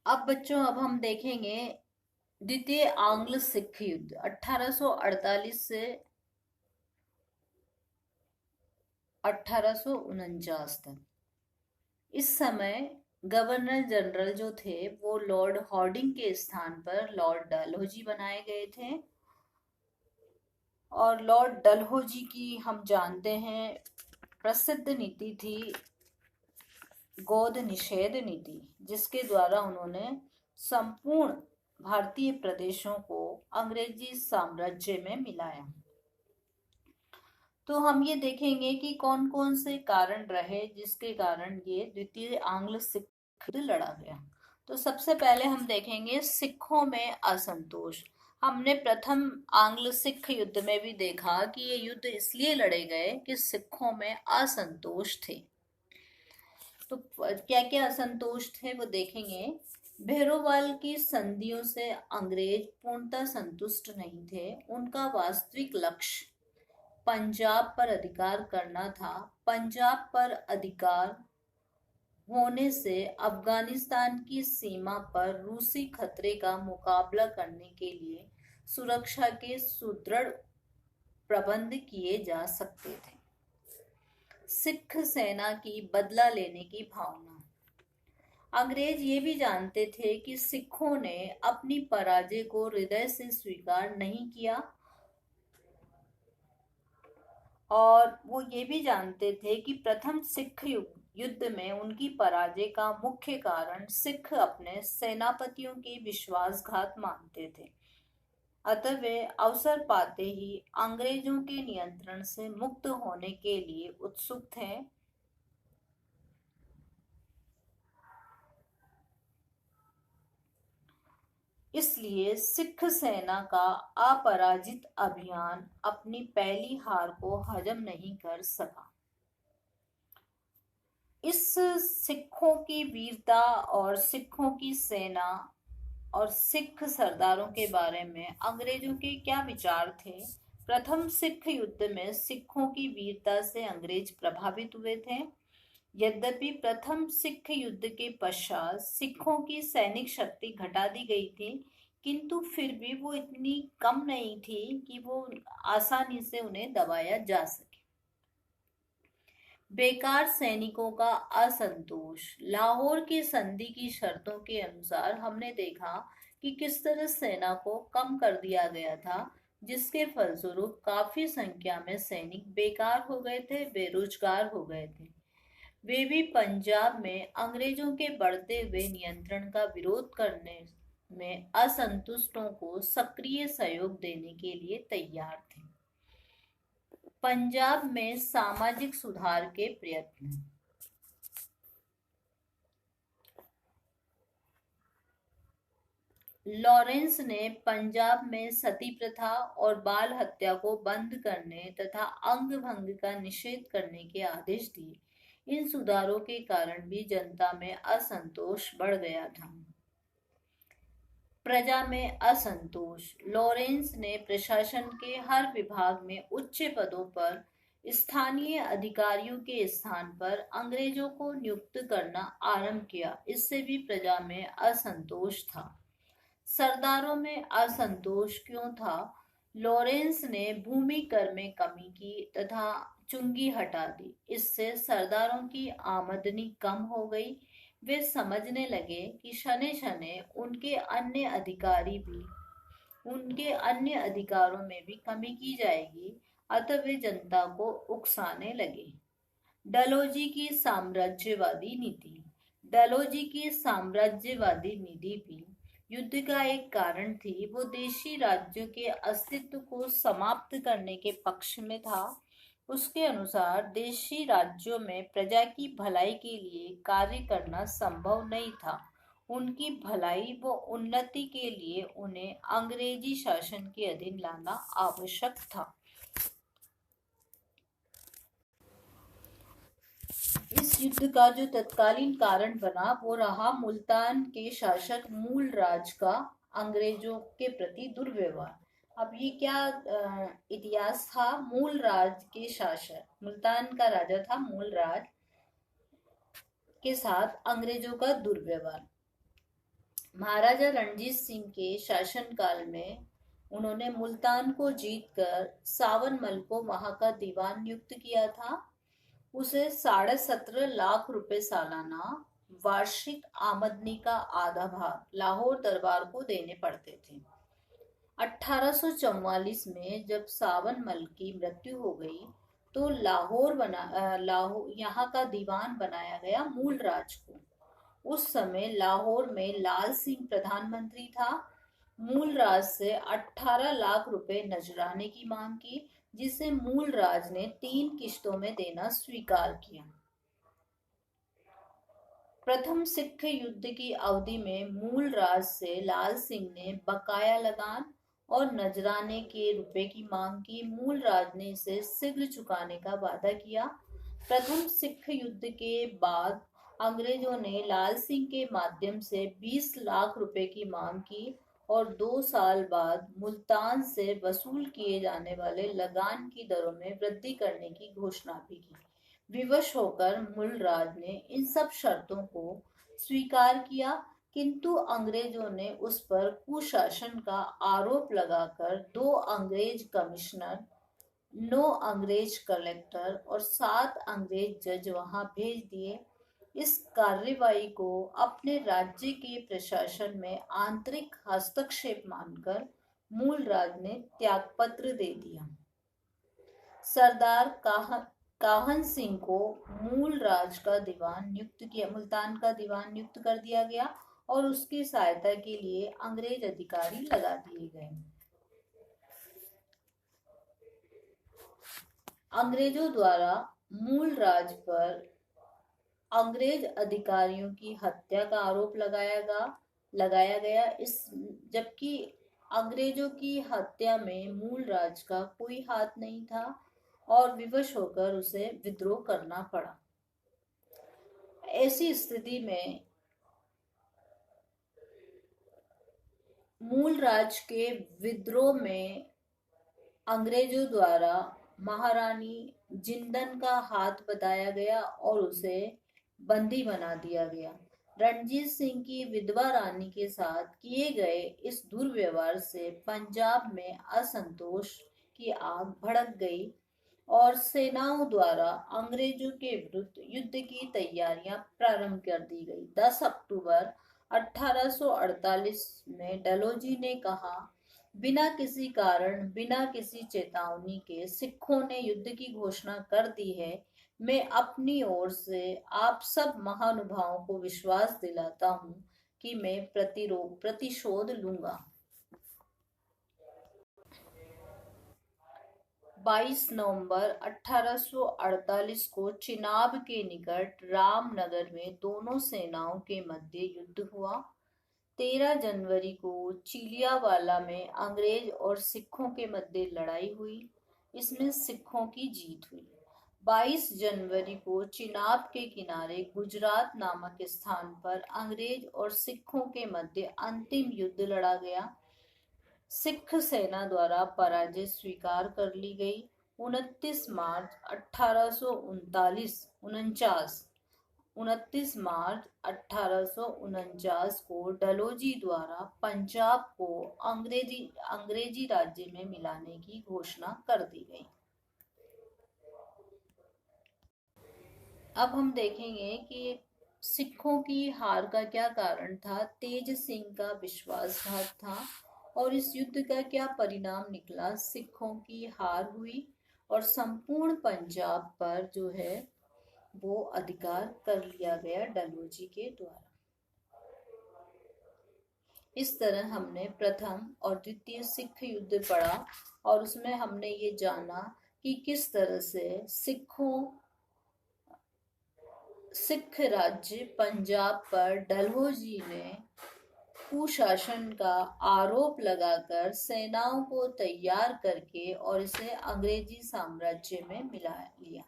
अब बच्चों, अब हम देखेंगे द्वितीय आंग्ल सिख युद्ध 1848 से 1849 तक। इस समय गवर्नर जनरल जो थे वो लॉर्ड हॉर्डिंग के स्थान पर लॉर्ड डलहौजी बनाए गए थे। और लॉर्ड डलहौजी की हम जानते हैं प्रसिद्ध नीति थी गोद निषेध नीति, जिसके द्वारा उन्होंने संपूर्ण भारतीय प्रदेशों को अंग्रेजी साम्राज्य में मिलाया। तो हम ये देखेंगे कि कौन कौन से कारण रहे जिसके कारण ये द्वितीय आंग्ल सिख युद्ध लड़ा गया। तो सबसे पहले हम देखेंगे सिखों में असंतोष। हमने प्रथम आंग्ल सिख युद्ध में भी देखा कि ये युद्ध इसलिए लड़े गए कि सिखों में असंतोष थे। तो क्या क्या असंतोष थे वो देखेंगे। भैरोवाल की संधियों से अंग्रेज पूर्णतः संतुष्ट नहीं थे। उनका वास्तविक लक्ष्य पंजाब पर अधिकार करना था। पंजाब पर अधिकार होने से अफगानिस्तान की सीमा पर रूसी खतरे का मुकाबला करने के लिए सुरक्षा के सुदृढ़ प्रबंध किए जा सकते थे। सिख सेना की बदला लेने की भावना। अंग्रेज ये भी जानते थे कि सिखों ने अपनी पराजय को हृदय से स्वीकार नहीं किया और वो ये भी जानते थे कि प्रथम सिख युद्ध में उनकी पराजय का मुख्य कारण सिख अपने सेनापतियों के विश्वासघात मानते थे। अतः वे अवसर पाते ही अंग्रेजों के नियंत्रण से मुक्त होने के लिए उत्सुक थे। इसलिए सिख सेना का अपराजित अभियान अपनी पहली हार को हजम नहीं कर सका। इस सिखों की वीरता और सिखों की सेना और सिख सरदारों के बारे में अंग्रेजों के क्या विचार थे। प्रथम सिख युद्ध में सिखों की वीरता से अंग्रेज प्रभावित हुए थे। यद्यपि प्रथम सिख युद्ध के पश्चात सिखों की सैनिक शक्ति घटा दी गई थी, किंतु फिर भी वो इतनी कम नहीं थी कि वो आसानी से उन्हें दबाया जा सके। बेकार सैनिकों का असंतोष। लाहौर की संधि की शर्तों के अनुसार हमने देखा कि किस तरह सेना को कम कर दिया गया था, जिसके फलस्वरूप काफी संख्या में सैनिक बेकार हो गए थे, बेरोजगार हो गए थे। वे भी पंजाब में अंग्रेजों के बढ़ते हुए नियंत्रण का विरोध करने में असंतुष्टों को सक्रिय सहयोग देने के लिए तैयार थे। पंजाब में सामाजिक सुधार के प्रयत्न। लॉरेंस ने पंजाब में सती प्रथा और बाल हत्या को बंद करने तथा अंग भंग का निषेध करने के आदेश दिए। इन सुधारों के कारण भी जनता में असंतोष बढ़ गया था। प्रजा में असंतोष। लॉरेंस ने प्रशासन के हर विभाग में उच्च पदों पर स्थानीय अधिकारियों के स्थान पर अंग्रेजों को नियुक्त करना आरंभ किया। इससे भी प्रजा में असंतोष था। सरदारों में असंतोष क्यों था? लॉरेंस ने भूमि कर में कमी की तथा चुंगी हटा दी। इससे सरदारों की आमदनी कम हो गई। वे समझने लगे कि शने शने उनके अन्य अधिकारों में भी कमी की जाएगी। अतः वे जनता को उकसाने लगे। डलहौजी की साम्राज्यवादी नीति। डलहौजी की साम्राज्यवादी नीति भी युद्ध का एक कारण थी। वो देशी राज्यों के अस्तित्व को समाप्त करने के पक्ष में था। उसके अनुसार देशी राज्यों में प्रजा की भलाई के लिए कार्य करना संभव नहीं था। उनकी भलाई व उन्नति के लिए उन्हें अंग्रेजी शासन के अधीन लाना आवश्यक था। इस युद्ध का जो तत्कालीन कारण बना वो रहा मुल्तान के शासक मूलराज का अंग्रेजों के प्रति दुर्व्यवहार। अब ये क्या इतिहास था? मूलराज के शासक, मुल्तान का राजा था मूलराज, के साथ अंग्रेजों का दुर्व्यवहार। महाराजा रणजीत सिंह के शासनकाल में उन्होंने मुल्तान को जीतकर सावनमल को वहां का दीवान नियुक्त किया था। उसे 17.5 लाख रुपए सालाना वार्षिक आमदनी का आधा भाग लाहौर दरबार को देने पड़ते थे। 1844 में जब सावनमल की मृत्यु हो गई तो लाहौर यहाँ का दीवान बनाया गया मूलराज को। उस समय लाहौर में लाल सिंह प्रधानमंत्री था। मूलराज से 18 लाख रुपए नजराने की मांग की, जिसे मूलराज ने 3 किश्तों में देना स्वीकार किया। प्रथम सिख युद्ध की अवधि में मूलराज से लाल सिंह ने बकाया लगान और नजराने के रुपए की मांग की। मूलराज ने इसे शीघ्र चुकाने का वादा किया। प्रथम सिख युद्ध के बाद अंग्रेजों ने लाल सिंह के माध्यम से 20 लाख रुपए की मांग की और 2 साल बाद मुल्तान से वसूल किए जाने वाले लगान की दरों में वृद्धि करने की घोषणा भी की। विवश होकर मूलराज ने इन सब शर्तों को स्वीकार किया, किंतु अंग्रेजों ने उस पर कुशासन का आरोप लगाकर 2 अंग्रेज कमिश्नर, 9 अंग्रेज कलेक्टर और 7 अंग्रेज जज वहां भेज दिए। इस कार्रवाई को अपने राज्य के प्रशासन में आंतरिक हस्तक्षेप मानकर मूलराज ने त्यागपत्र दे दिया। सरदार काहन सिंह को मूलराज का दीवान नियुक्त किया, मुल्तान का दीवान नियुक्त कर दिया गया और उसकी सहायता के लिए अंग्रेज अधिकारी लगा दिए गए। अंग्रेजों द्वारा मूलराज पर अंग्रेज अधिकारियों की हत्या का आरोप लगाया गया। जबकि अंग्रेजों की हत्या में मूलराज का कोई हाथ नहीं था और विवश होकर उसे विद्रोह करना पड़ा। ऐसी स्थिति में मूलराज के विद्रोह में अंग्रेजों द्वारा महारानी जिंदन का हाथ बताया गया और उसे बंदी बना दिया गया। रणजीत सिंह की विधवा रानी के साथ किए गए इस दुर्व्यवहार से पंजाब में असंतोष की आग भड़क गई और सेनाओं द्वारा अंग्रेजों के विरुद्ध युद्ध की तैयारियां प्रारंभ कर दी गई। 10 अक्टूबर 1848 में डलहौजी ने कहा, बिना किसी कारण, बिना किसी चेतावनी के सिखों ने युद्ध की घोषणा कर दी है। मैं अपनी ओर से आप सब महानुभावों को विश्वास दिलाता हूं कि मैं प्रतिशोध लूंगा। 22 नवंबर 1848 को चिनाब के निकट रामनगर में दोनों सेनाओं के मध्य युद्ध हुआ। 13 जनवरी को चिलियावाला में अंग्रेज और सिखों के मध्य लड़ाई हुई। इसमें सिखों की जीत हुई। 22 जनवरी को चिनाब के किनारे गुजरात नामक स्थान पर अंग्रेज और सिखों के मध्य अंतिम युद्ध लड़ा गया। सिख सेना द्वारा पराजय स्वीकार कर ली गई। 29 मार्च 1849 को डलहौजी द्वारा पंजाब को अंग्रेजी राज्य में मिलाने की घोषणा कर दी गई। अब हम देखेंगे कि सिखों की हार का क्या कारण था। तेज सिंह का विश्वासघात था और इस युद्ध का क्या परिणाम निकला। सिखों की हार हुई और संपूर्ण पंजाब पर जो है वो अधिकार कर लिया गया डलहौजी के द्वारा। इस तरह हमने प्रथम और द्वितीय सिख युद्ध पढ़ा और उसमें हमने ये जाना कि किस तरह से सिख राज्य पंजाब पर डलहौजी ने कुशासन का आरोप लगाकर सेनाओं को तैयार करके और इसे अंग्रेजी साम्राज्य में मिला लिया।